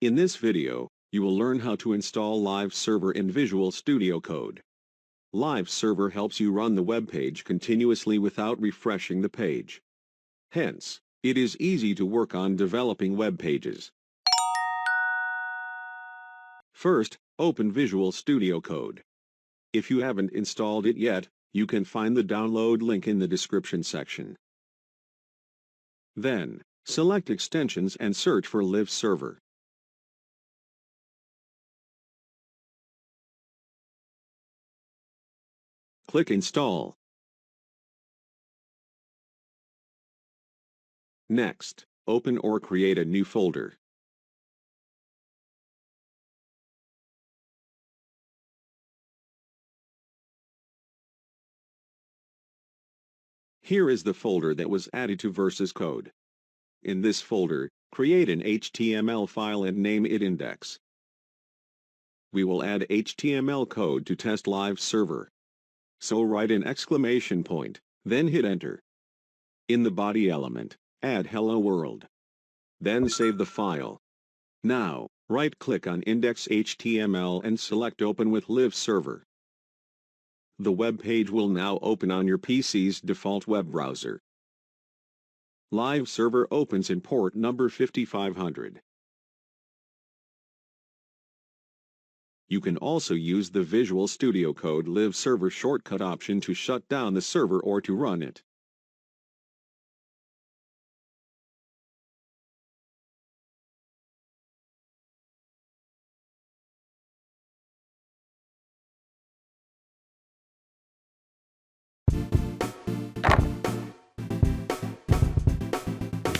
In this video, you will learn how to install Live Server in Visual Studio Code. Live Server helps you run the web page continuously without refreshing the page. Hence, it is easy to work on developing web pages. First, open Visual Studio Code. If you haven't installed it yet, you can find the download link in the description section. Then, select Extensions and search for Live Server. Click Install. Next, open or create a new folder. Here is the folder that was added to VSCode. In this folder, create an HTML file and name it index. We will add HTML code to test Live Server. So write an exclamation point, then hit Enter. In the body element, add Hello World. Then save the file. Now, right-click on index.html and select Open with Live Server. The web page will now open on your PC's default web browser. Live Server opens in port number 5500. You can also use the Visual Studio Code Live Server shortcut option to shut down the server or to run it.